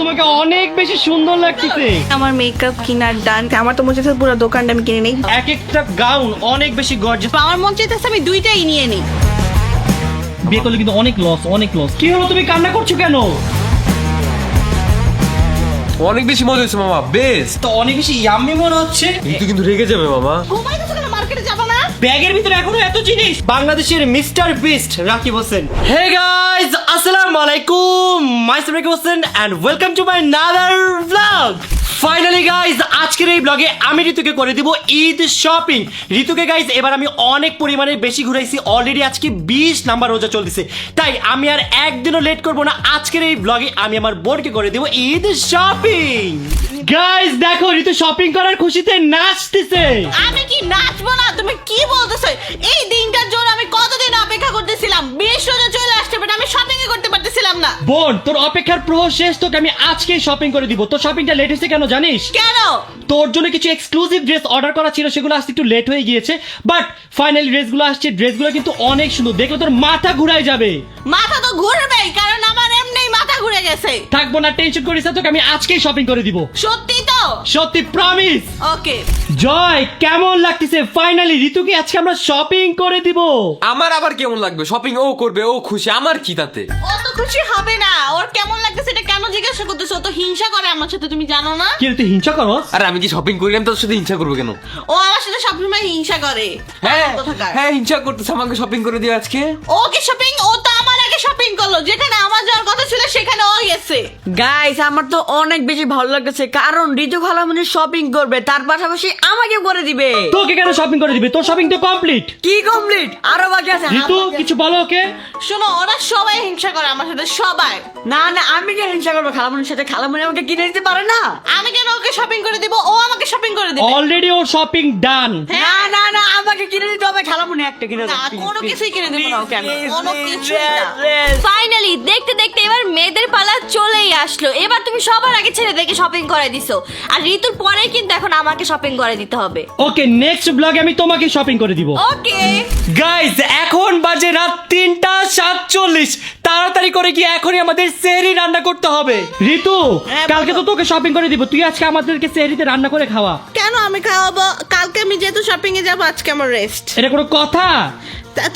তোমাকে অনেক বেশি সুন্দর লাগতেছে। আমার মেকআপ কিনার ডান, আমার তো মনে হচ্ছে পুরো দোকানটা আমি কিনে নেই। এক একটা গাউন অনেক বেশি গর্জিয়াস। আমার মন চাইতেছে আমি দুইটাই নিয়ে নিই। বিয়ে করলে কিন্তু অনেক লস, অনেক লস। কি হলো, তুমি কান্না করছো কেন? অনেক বেশি মজা হয়েছে মামা, বেশ। তো অনেক বেশি ইয়াম্মি মনে হচ্ছে। ঋতু কিন্তু রেগে যাবে মামা। ঘুমাইতেছো কেন? মার্কেটে যাবো না? ব্যাগের ভিতরে এখনো এত জিনিস। বাংলাদেশের Mister Beast Rakib Hossain. Hey guys, আসসালামু আলাইকুম। Myself Rakib Hossain and welcome to my another vlog. Finally guys, আজকের এই ব্লগে আমি ঋতুকে করে দিব ঈদ শপিং। ঋতুকে গাইস এবার আমি অনেক পরিমাণে বেশি ঘুরাইছি। অলরেডি আজকে 20 নাম্বার রোজা চলতেছে, তাই আমি আর একদিনও লেট করব না। আজকের এই ব্লগে আমি আমার বোনকে করে দিব ঈদ শপিং। গাইস দেখো, ঋতু শপিং করার খুশিতে নাচতেছে। আমি কি নাচবো না? তুমি কি বলতেছো? এই দিনটার জন্য আমি কতদিন অপেক্ষা করতেছিলাম। 20 রোজা চলে আসছে, বাট আমি শপিং করতে পারতেছিলাম না। বোন, তোর অপেক্ষার প্রহর শেষ। তোকে আমি আজকেই শপিং করে দিব। তোর শপিংটা লেট হয়েছে কেন জানিস? কেন? তোর জন্য কিছু এক্সক্লুসিভ ড্রেস অর্ডার করা ছিল, সেগুলো আসতে একটু লেট হয়ে গিয়েছে, বাট ফাইনালি ড্রেসগুলো আসছে। ড্রেসগুলো কিন্তু অনেক সুন্দর, দেখলে তোর মাথা ঘুরাই যাবে। মাথা তো ঘুরবেই, কারণ আমার এমনিই মাথা ঘুরে গেছে। থাকবো না, টেনশন করিস না, তোকে আমি আজকেই শপিং করে দিব। সত্যি তো? সত্যি, প্রমিস। ওকে। জয়, কেমন লাগতেছে? ফাইনালি ঋতুকে আজকে আমরা শপিং করে দিব। আমার আবার কেমন লাগবে? শপিং ও করবে, ও খুশি, আমার কি তাতে? ও তো খুশি হবে না। ওর কেমন লাগতেছে এটা কেন জিজ্ঞাসা করতেছো? ও তো হিংসা করে আমার সাথে, তুমি জানো না? কি রে, তুই হিংসা করস? আরে আমি কি শপিং করি? আমি তোর সাথে হিংসা করবো কেন? ও আমার সাথে সবসময় হিংসা করে। হ্যাঁ কোথাকার? হ্যাঁ, হিংসা করতেছে। আমাকে শপিং করে দিও আজকে। ও কি শপিং? ও তো আমার আগে শপিং করলো। যেখানে আমার যাওয়ার কথা ছিল সেখানে ও গেছে। গাইস, আমার তো অনেক বেশি ভালো লাগতেছে, কারণ ঋতু খালামণি শপিং করবে, তার পাশাপাশি আমাকে করে দিবে। তোকে কেন শপিং করে দিবে? তোর শপিং তো কমপ্লিট। কি কমপ্লিট? আরো বাকি আছে। ঋতু, কিছু বলো ওকে। শোনো, ওরা সবাই হিংসা করে আমার সাথে, সবাই। না না, আমি কি হিংসা করবো খালামণির সাথে? খালামণি আমাকে কিনে দিতে পারে না? আমি কেন ওকে শপিং করে দিব? ও আমাকে শপিং করে দিবে। অলরেডি ওর শপিং ডান। না না না, আমাকে কিনে দিতে হবে। খালামণি একটা কিনে না, দাও, please, কোনো please, কিছুই কিনে দেবো না ওকে আমি। please, কোনো please, কিছুই না। please. ফাইনালি দেখতে দেখতে এবার মেয়েদের পালা চলেই আসলো। এবার তুমি সবার আগে ছেলেদেরকে শপিং করে দিছো, আর ঋতুর পরে কিন্তু এখন আমাকে শপিং করে দিতে হবে। ওকে, নেক্সট ব্লগে আমি তোমাকে শপিং করে দিব। ওকে। গাইস, এখন বাজে রাত 3:47। তাড়াতাড়ি করে কি এখনই আমাদের সেহরি রান্না করতে হবে। ঋতু, কালকে তো তোকে শপিং করে দিব, তুই আজকে আমাদেরকে সেহরিতে রান্না করে খাওয়া। কেন আমি খাওয়াবো? কালকে আমি যেহেতু শপিং এ যাবো, আজকে আমার রেস্ট। এটা কোনো কথা?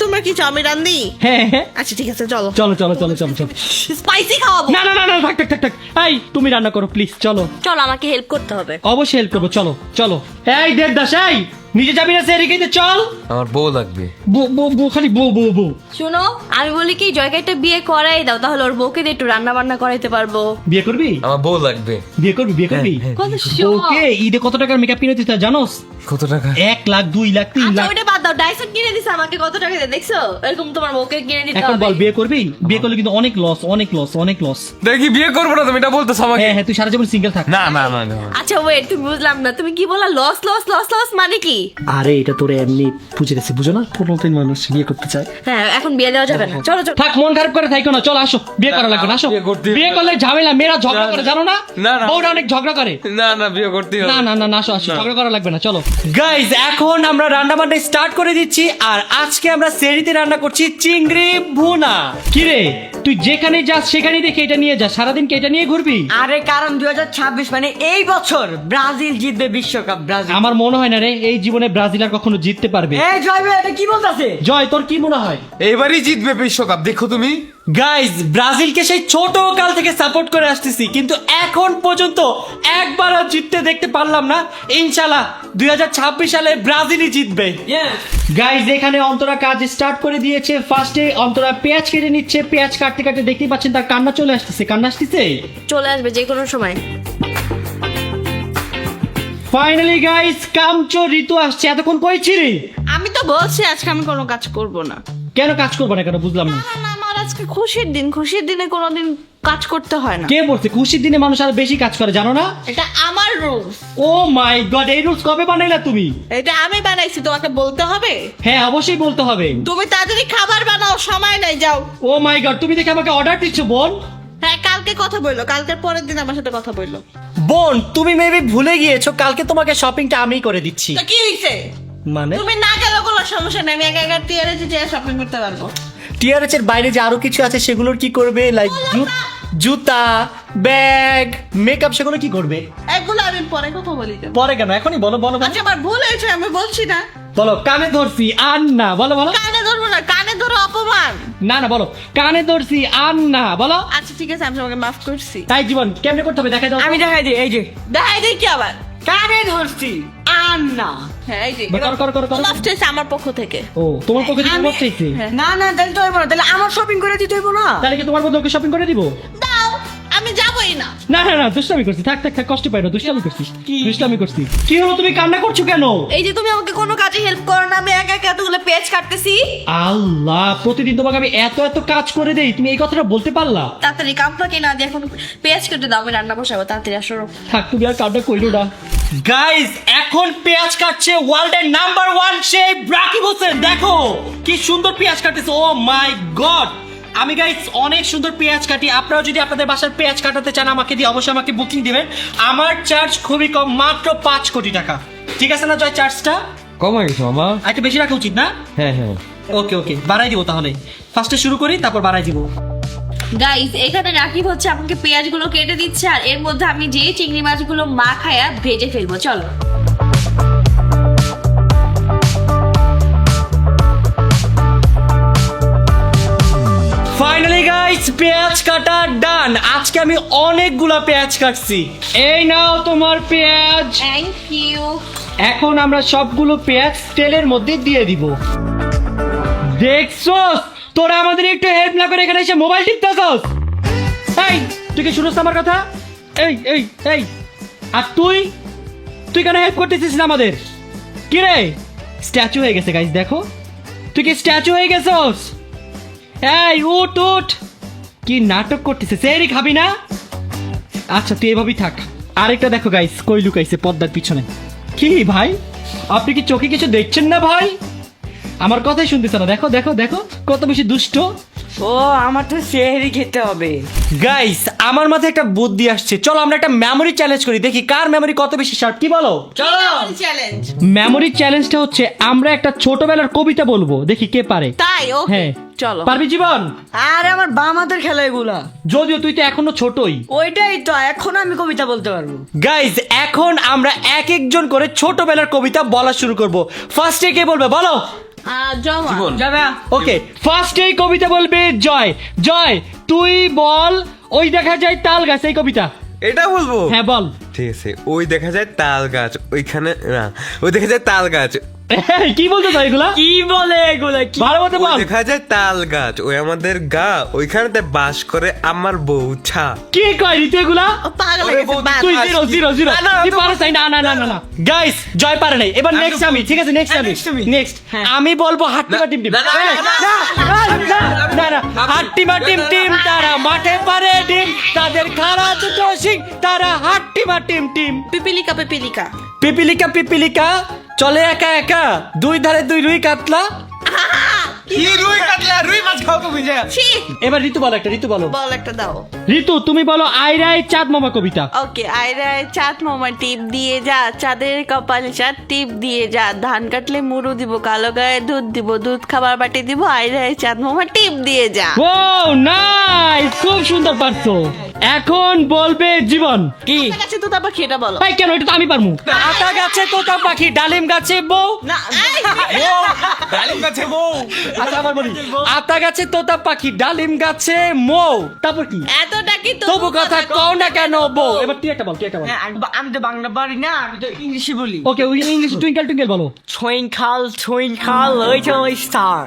তোমরা কি চাও আমি রান্ধি? হ্যাঁ হ্যাঁ, আচ্ছা ঠিক আছে, চলো। চলো চলো চলো চলো চলো। স্পাইসি খাওয়াবো। না না না না, থাক থাক থাক থাক। এই, তুমি রান্না করো প্লিজ, চলো। চলো, আমাকে হেল্প করতে হবে। অবশ্যই হেল্প করবো, চলো চলো। এই দেবদাস, এই নিজে যাবি না সেহরি খেতে? চল। আমার বউ লাগবে। বউ বউ বউ, খালি বউ বউ বউ। শুনো, আমি বলি কি জয়কে একটা বিয়ে করাই দাও, তাহলে ওর বউকে দিয়ে একটু রান্না বান্না করাইতে পারবো। বিয়ে করবি? আমার বউ লাগবে। বিয়ে করবি? বিয়ে করবি? কত শখ। ওকে, ঈদে কত টাকার মেকআপ কিনে দিতে হয় জানোস? কত টাকা? 1 লাখ, 2 লাখ, 3 আচ্ছা লাখ। ওইটা বাদ দাও, ডাইসন কিনে দিছে আমাকে কত টাকা দিয়ে, দেখছো? এরকম তোমার বউকে কিনে দিতে এখন হবে। বল, বিয়ে করবি? বিয়ে করলে কিন্তু অনেক লস, অনেক লস, অনেক লস। দেখি বিয়ে করবো না, তুমি এটা বলতেছো আমাকে? হ্যাঁ হ্যাঁ, তুই সারা জীবন সিঙ্গেল থাক। না না না না। আচ্ছা ওয়েট, তুমি বুঝলাম না, তুমি কি বললা? লস লস লস লস মানে কি? আরে এটা তোরে এমনি বুঝে গেছি, বুঝো না? 15 মানুষ বিয়ে করতে চায়। হ্যাঁ, এখন বিয়ে দেওয়া যাবে না। চলো চলো। থাক, মন খারাপ করে থাইকো না, চলো আসো, বিয়ে করা লাগবে না, আসো। বিয়ে করতে হবে। বিয়ে করলে ঝামেলা, মেয়েরা ঝগড়া করে জানো না? না, না। বউরা অনেক ঝগড়া করে। না না, বিয়ে করতে হবে। না না না না, আসো আসো, ঝগড়া করা লাগবে না, চলো। গাইস, এখন আমরা রান্না বান্না স্টার্ট করে দিচ্ছি, আর আজকে আমরা সেহরিতে রান্না করছি চিংড়ি ভুনা। কি রে, তুই যেখানে যাস সেখানে দেখে এটা নিয়ে যাস, সারাদিন কি এটা নিয়ে ঘুরবি? আরে কারণ 2026 মানে এই বছর ব্রাজিল জিতবে বিশ্বকাপ। ব্রাজিল। আমার মনে হয় না রে, এই জীবনে ব্রাজিল আর কখনো জিততে পারবে। এই জয় ভাই, এটা কি বলতাছে? জয়, তোর কি মনে হয়? এবারই জিতবে বিশ্বকাপ, দেখো তুমি। গাইজ, ব্রাজিলকে সেই ছোট কাল থেকে সাপোর্ট করে আসতেছি, কিন্তু এখন পর্যন্ত একবারও জিততে দেখতে পারলাম না। ইনশাআল্লাহ 2026 সালে ব্রাজিলই জিতবে। গাইজ, এখানে অন্তরা কাজ স্টার্ট করে দিয়েছে। ফার্স্টে অন্তরা পেঁয়াজ কেটে নিচ্ছে। পেঁয়াজ কাটতে কাটতে দেখতেই পাচ্ছেন তার কান্না চলে আসতেছে, কান্না আসতেছে। চলে আসবে যে কোনো সময়। ফাইনালি গাইজ, কামচো ঋতু আসছে। এতক্ষণ কই ছিলি? আমি তো বলছি আজকে আমি কোনো কাজ করব না। কেন কাজ করবো না? কেন বুঝলাম না। না, আমার আজকে খুশির দিন। খুশির দিনে কোনোদিন কাজ করতে হয় না। কে বলছে খুশির দিনে মানুষ আর বেশি কাজ করে, জানো না? এটা আমার রুলস। ও মাই গড, এই রুলস কবে বানাইলা তুমি? এটা আমি বানাইছি, তোমাকে বলতে হবে? হ্যাঁ, অবশ্যই বলতে হবে। তুমি তাড়াতাড়ি খাবার বানাও, সময় নাই, যাও। ও মাই গড, তুমি দেখে আমাকে অর্ডার দিচ্ছ বোন? হ্যাঁ, কালকে কথা বললো, কালকের পরের দিন আমার সাথে কথা বললো। বোন, তুমি মেবি ভুলে গিয়েছো, কালকে তোমাকে শপিংটা আমিই করে দিচ্ছি। তো কি হইছে? মানে তুমি না গেলেও কোনো সমস্যা নেই, আমি একা একা টিয়ারে যে শপিং করতে পারবো। টিআরএচ এর বাইরে যে আরো কিছু আছে সেগুলোর কি করবে? লাইক জুতা, ব্যাগ, মেকআপ সেগুলো কি করবে? এগুলো আমি পরে কথা বলি তো। পরে কেন, এখনই বলো বলো বলো। আচ্ছা আমার ভুল হয়েছে, আমি বলছি না। বলো কানে ধরছি আর না, বলো বলো। কানে ধরবো না, কানে ধরো অপমান। না না বলো কানে ধরছি আর না, বলো। আচ্ছা ঠিক আছে, আমি তোমাকে মাফ করছি। তাই জীবন কেমনে করতে হবে দেখাই দাও। আমি দেখাই দিই, এই যে দেখাই দিই কি আবার? কানে ধরছি আর না। হ্যাঁ এই যে করো করো করো করো। মাফ চাইছে আমার পক্ষ থেকে। ও তোমার পক্ষে থেকে আমি- মাপ চাইছে? হ্যাঁ। না না তাহলে তো হইব না, তাহলে আমার শপিং করে দিতে হইব না। তাহলে কি তোমার বদলে ওকে শপিং করে দিব? দাও, আমি যাবই না। না না না দুষ্টামি করছি, থাক থাক থাক, কষ্ট পাই না, দুষ্টামি করছি। দুষ্টামি করছি। কি হলো, তুমি কান্না করছো কেন? এই যে তুমি আমাকে কোনো কাজে হেল্প করো না, আমি একা একা এতগুলো পেজ কাটতেছি। আল্লাহ, প্রতিদিন তোমাকে আমি এত এত কাজ করে দেই, তুমি এই কথাটা বলতে পারলা? তাড়াতাড়ি কাম ফাঁকি না দিয়ে এখন পেঁয়াজ কেটে দাও, আমি রান্না বসাবো, তাড়াতাড়ি আসো। থাক, তুমি আর কাউটা কইলো না। গাইস, এখন পেঁয়াজ কাটছে ওয়ার্ল্ডের নাম্বার 1 শেফ রাকিব হোসেন। দেখো কি সুন্দর পেঁয়াজ কাটতেছে, ও মাই গড। আমি গাইস অনেক সুন্দর পেঁয়াজ কাটি, আপনারা যদি আপনাদের বাসার পেঁয়াজ কাটাতে চান আমাকে দিয়ে অবশ্যই আমাকে বুকিং দিবেন। আমার চার্জ খুবই কম, মাত্র 5 কোটি টাকা। ঠিক আছে না জয়, চার্জটা কমাই গেছো মামা। একটু বেশি রাখা উচিত না? হ্যাঁ হ্যাঁ। ওকে ওকে, বাড়াই দিব তাহলে। ফার্স্টে শুরু করি, তারপর বাড়াই দিব। গাইস, এখানে রাকিব হচ্ছে আমাকে পেঁয়াজগুলো কেটে দিচ্ছে, আর এর মধ্যে আমি যে চিংড়ি মাছগুলো মাখায়া ভেজে ফেলবো। চলো। ফাইনালি গাইস, পেঁয়াজ কাটা ডান। আজকে আমি অনেকগুলা পেঁয়াজ কাটছি। এই নাও তোমার পেঁয়াজ। Thank you. এখন আমরা সবগুলো পেঁয়াজ তেলের মধ্যে দিয়ে দিব। দেখছস, তোরা আমাদের একটু হেল্প না করে এখানে এসে মোবাইল টিপতেছস। এই, তুই কি শুনছ আমার কথা? এই এই এই, আর তুই তুই কেন হেল্প করতেছিস না আমাদের? কি রে, স্ট্যাচু হয়ে গেছে গাইস, দেখো। তুই কি স্ট্যাচু হয়ে গেছস? এই উঠ উঠ, কি নাটক করতেছে? সেরি খাবি না? আচ্ছা তুই এভাবেই থাক। আরেকটা দেখো গাইস, কই লুকাইছে পর্দার পিছনে। কি ভাই, আপনি কি চোখে কিছু দেখছেন না ভাই? আমার কথাই শুনতেছ না? দেখো দেখো দেখো কত বেশি দুষ্ট। ও আমার তো সেহরি খেতে হবে। গাইস, আমার মাথায় একটা বুদ্ধি আসছে, চলো আমরা একটা মেমোরি চ্যালেঞ্জ করি, দেখি কার মেমোরি কত বেশি শার্প। কি বলো? চলো চ্যালেঞ্জ। মেমোরি চ্যালেঞ্জটা হচ্ছে আমরা একটা ছোটবেলার কবিতা বলবো, দেখি কে পারে। তাই ওকে হ্যাঁ চলো। পারবি জীবন? আর আমার বাম হাতের খেলা এগুলা। যদিও তুই তো এখনো ছোটই। ওইটাই তো, এখন আমি কবিতা বলতে পারবো। গাইজ, এখন আমরা এক একজন করে ছোটবেলার কবিতা বলা শুরু করব। ফার্স্টে কে বলবে বলো? জমা যাবে। ওকে, ফার্স্টে কবিতা বলবে জয়। জয়, তুই বল ওই দেখা যায় তাল গাছ, এই কবিতা। এটা বলবো? হ্যাঁ বল। ঠিক আছে। ওই দেখা যায় তাল গাছ, ওইখানে না, ওই দেখা যায় তাল গাছ, কি বলতে চাই এগুলা? কি বলে এগুলা? কি ভালো মতো ওই বল। দেখা যায় তাল গাছ, ওই আমাদের গা, ওইখানেতে বাস করে আমার বউ ছা। কি কয় ঋতু এগুলা? ও পাগল হয়ে গেছে, বাস। তুই জিরো জিরো জিরো। তুই পারছ না? না না না না। গাইস, জয় পারে নাই, এবার নেক্সট আমি। ঠিক আছে, নেক্সট আমি। next তুমি। নেক্সট আমি বলবো হাট্টিমা টিম টিম। না, না, এই, না, না না, হাট্টিমা টিম টিম, তারা মাঠে পারে ডিম, তাদের খাড়া দুটো সিং, তারা হাট্টিমা টিম টিম। পিপিলিকা পিপিলিকা। পিপিলিকা পিপিলিকা চলে একা একা, দুই ধারে দুই রুই কাতলা। কি রুই কাতলা, রুই মাছ খাও তুমি যা। ছি, এবার ঋতু বলো একটা, ঋতু বলো। বল একটা দাও। ঋতু তুমি বলো আইরাই চাঁদ মামা কবিতা। ওকে, আয়রা চাঁদ মামা টিপ দিয়ে যা, চাঁদের কপালে চাঁদ টিপ দিয়ে যা, ধান কাটলে মুড়ু দিব, কালো গায়ে দুধ দিব, দুধ খাবার বাটি দিব, আয়রা চাঁদ মামা টিপ দিয়ে যা। ও নাইস, খুব সুন্দর পারছো। এখন বলবে জীবন। কি? ঠিক আছে, তো তারপর খেটা বলো। ভাই কেন, এটা তো আমি পারমু। আতা গাছে তোতা পাখি, ডালিম গাছে বউ। না ডালিম গাছে বউ। আচ্ছা আবার বলি, আতা গাছে তোতা পাখি, ডালিম গাছে মৌ, তারপর কি? এতটা কি তবু কথা কও না কেন বউ। এবার তুই একটা বল, তুই একটা বল। হ্যাঁ, আমি তো বাংলা পারি না, আমি তো ইংলিশে বলি। ওকে, ওই ইংলিশ টুইঙ্কেল টুইঙ্কেল বলো। Twinkle, twinkle, little star,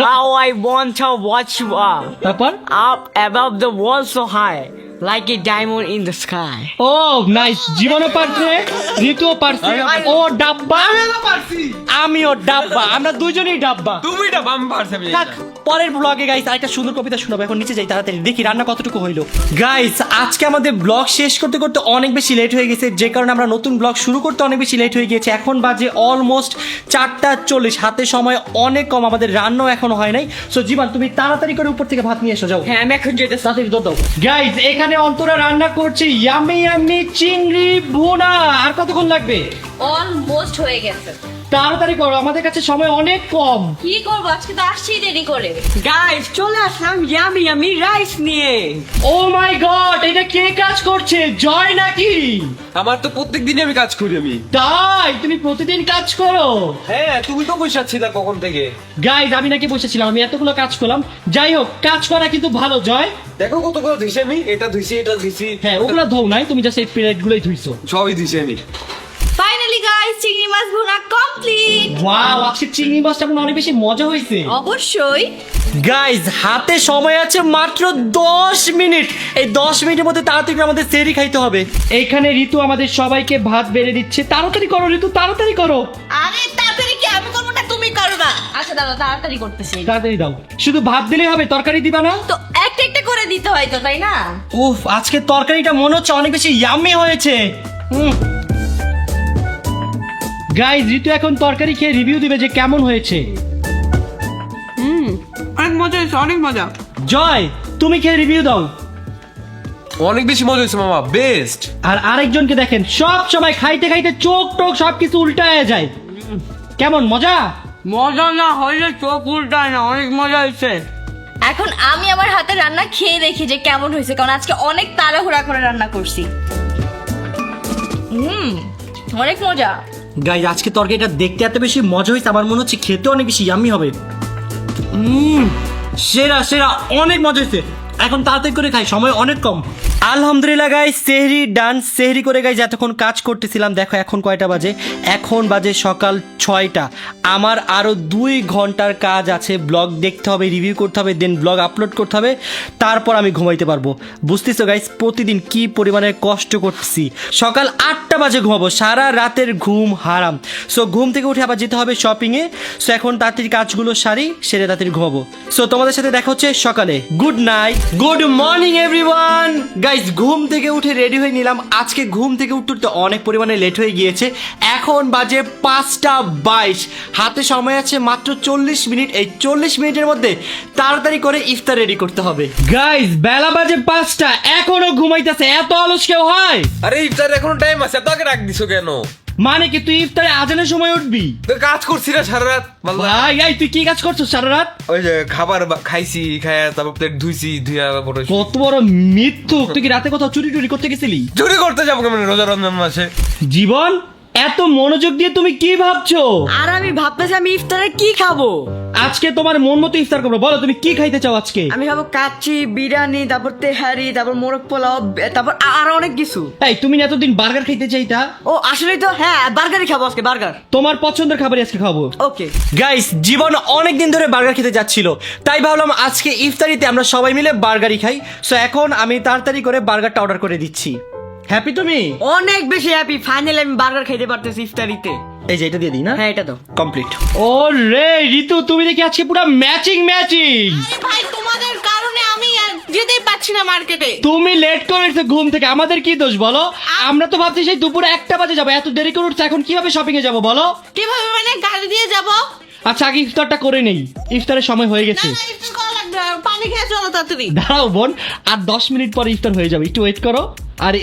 how I want to watch you up, তারপর up above the world so high, like a diamond in the sky. Oh nice, জীবনও পারছে, ঋতুও পারছে, ও ডাব্বা, আমিও ডাব্বা, আমরা দুজনেই ডাব্বা। তুমি না বাম পারছে আমি। থাক, পরের ব্লগে গাইস আরেকটা সুন্দর কবিতা শোনাবো। এখন নিচে যাই তাড়াতাড়ি, দেখি রান্না কতটুকু হইলো। গাইস, আজকে আমাদের ব্লগ শেষ করতে করতে অনেক বেশি লেট হয়ে গেছে, যে কারণে আমরা নতুন ব্লগ শুরু করতে অনেক বেশি লেট হয়ে গিয়েছে। এখন বাজে অলমোস্ট 4:40, হাতে সময় অনেক কম, আমাদের রান্নাও এখনো হয় নাই। সো জীবন, তুমি তাড়াতাড়ি করে উপর থেকে ভাত নিয়ে এসো, যাও। হ্যাঁ, আমি এখন যেতে। তাড়াতাড়ি দাও। গাইস, এখানে অন্তরা রান্না করছে ইয়ামি ইয়ামি চিংড়ি ভুনা। আর কতক্ষণ লাগবে? অলমোস্ট হয়ে গেছে। তাড়াতাড়ি করো, আমাদের কাছে সময় অনেক কম। কি করবো, আজকে তো আসছি দেরি করে। গাইস চলে আসলাম ইয়ামি ইয়ামি রাইস নিয়ে। ও মাই গড, এটা কে কাজ করছে? জয় নাকি? আমার তো প্রত্যেক দিনই আমি কাজ করি আমি। তাই তুমি প্রতিদিন কাজ করো? হ্যাঁ, তুমি তো বসে আছি না কখন থেকে। গাইজ আমি নাকি বসেছিলাম, আমি এতগুলো কাজ করলাম। যাই হোক, কাজ করা কিন্তু ভালো জয়। দেখো কতগুলো ধুইছি আমি, এটা ধুইছি এটা ধুইছি। হ্যাঁ, ওগুলো ধোও নাই, তুমি জাস্ট এই প্লেট গুলোই ধুইছো। সবই ধুইছি আমি। ফাইনালি গাইস, চিংড়ি মাছ ভুনা কমপ্লিট। ওয়াও, আজকে চিংড়ি মাছটা মনে হয় অনেক বেশি মজা হয়েছে। অবশ্যই। গাইজ হাতে সময় আছে মাত্র 10 মিনিট। এই 10 মিনিটের মধ্যে তাড়াতাড়ি করে আমাদের সেরি খাইতে হবে। এইখানে ঋতু আমাদের সবাইকে ভাত বেড়ে দিচ্ছে। তাড়াতাড়ি করো ঋতু, তাড়াতাড়ি করো। আরে তাড়াতাড়ি কি আমি করবো না তুমি করবা? আচ্ছা দাদা, তাড়াতাড়ি করতেছি। তাড়াতাড়ি দাও। শুধু ভাত দিলেই হবে, তরকারি দিবা না? তো একটা একটা করে দিতে হয় তো, তাই না? উফ, আজকে তরকারিটা মনে হচ্ছে অনেক বেশি ইয়াম্মি হয়েছে। গাইজ ঋতু এখন তরকারি খেয়ে রিভিউ দিবে যে কেমন হয়েছে। অনেক মজা হয়েছে, অনেক মজা। জয় তুমি খেয়ে রিভিউ দাও। অনেক বেশি মজা হয়েছে মামা, বেস্ট। আর আরেকজনকে দেখেন, সব সময় খাইতে খাইতে চোখ টোক সবকিছু উল্টায় যায়। কেমন মজা? মজা না হইলে চোখ উল্টায় না, অনেক মজা হয়েছে। এখন আমি আমার হাতে রান্না খেয়ে দেখি যে কেমন হয়েছে, কারণ আজকে অনেক তাড়াহুড়া করে রান্না করছি। অনেক মজা। গাইজ আজকে তরকারিটা দেখতে এত বেশি মজা হয়েছে, আমার মনে হচ্ছে খেতে অনেক বেশি ইয়াম্মি হবে। সেরা সেরা, অনেক মজা হয়েছে। এখন তাড়াতাড়ি করে খাই, সময় অনেক কম। আলহামদুলিল্লাহ গাইজ, সেহরি ডান। সেহরি করে গাইজ এতক্ষণ কাজ করতেছিলাম। দেখো এখন কয়টা বাজে? এখন বাজে সকাল 6টা। আমার আরো 2 ঘন্টার কাজ আছে। ব্লগ দেখতে হবে, রিভিউ করতে হবে, দেন ব্লগ আপলোড করতে হবে, তারপর আমি ঘুমাইতে পারবো। বুঝতেছো গাইজ প্রতিদিন কি পরিমাণে কষ্ট করতেছি। সকাল 8টা বাজে ঘুমাবো, সারা রাতের ঘুম হারাম। সো ঘুম থেকে উঠে আবার যেতে হবে শপিংয়ে। সো এখন তাড়াতাড়ি কাজগুলো সারি, সেরে তাড়াতাড়ি ঘুমাবো। সো তোমাদের সাথে দেখা হচ্ছে সকালে। Good night, good morning everyone. Guys ঘুম থেকে উঠে রেডি হয়ে নিলাম। আজকে ঘুম থেকে উঠতে অনেক পরিমাণে লেট হয়ে গিয়েছে। এখন বাজে 5:22। হাতে সময় আছে মাত্র 40 মিনিট। এই 40 মিনিটের মধ্যে তাড়াতাড়ি করে ইফতার রেডি করতে হবে। গাইজ বেলা বাজে 5টা, এখনো ঘুমাইতেছে। এত অলস কেউ হয়? আরে ইফতার এখনো টাইম আছে, এত আগে রাখ দিছো কেন? মানে কি তুই ইফতারে আজানের সময় উঠবি? তো কাজ করছি না সারা রাত। ভাই এই তুই কি কাজ করছিস সারা রাত? ওই যে খাবার খাইছি, খাইয়া তারপর প্লেট ধুইছি, ধুইয়া পরে কত বড় মিথ্যুক! তুই কি রাতে কোথাও চুরি টুরি করতে গেছিলি? চুরি করতে যাবো কেমন রোজা রমজান মাসে? জীবন এত মনোযোগ দিয়ে তুমি কি ভাবছো? আর আমি ভাবতেছি আমি ইফতারে কি খাবো। আজকে তোমার মন মতো ইফতার করবো। বলো তুমি কি খাইতে চাও আজকে? আমি খাবো কাচ্চি, বিরিয়ানি, তারপর তেহারি, তারপর মোরগ পোলাও, তারপর আর অনেক কিছু। এই তুমি না এতদিন বার্গার খাইতে চাইতা? ও আসলেই তো, হ্যাঁ বার্গারই খাবো আজকে, বার্গার। তোমার পছন্দের খাবারই আজকে খাবো। ওকে গাইস জীবন অনেক দিন ধরে বার্গার খেতে যাচ্ছিল, তাই ভাবলাম আজকে ইফতারিতে আমরা সবাই মিলে বার্গারই খাই। সো এখন আমি তাড়াতাড়ি করে বার্গারটা অর্ডার করে দিচ্ছি। হ্যাপি তুমি? অনেক বেশি হ্যাপি, ফাইনালি আমি বার্গার খাইতে পারতেছি ইফতারিতে। এই যে এটা দিয়ে দিই না? হ্যাঁ এটা তো কমপ্লিট। ও রে ঋতু, তুমি দেখি আজকে পুরো ম্যাচিং ম্যাচিং। আরে ভাই, তোমাদের কারণে আমি আর যেতেই পারছি না মার্কেটে। তুমি লেট করে উঠছো ঘুম থেকে, আমাদের কি দোষ বলো? আমরা তো ভাবছি সেই দুপুরে 1টা বাজে যাবো, এত দেরি করে উঠছো, এখন কিভাবে শপিং এ যাবো বলো? কিভাবে মানে, গাড়ি দিয়ে যাব? আচ্ছা আগে ইফতারটা করে নেই, ইফতারের সময় হয়ে গেছে। না একটু করা লাগবে, পানি খেয়ে চলো তাড়াতাড়ি। দাঁড়াও বোন, আর 10 মিনিট পরে ইফতার হয়ে যাবে, একটু ওয়েট করো। আর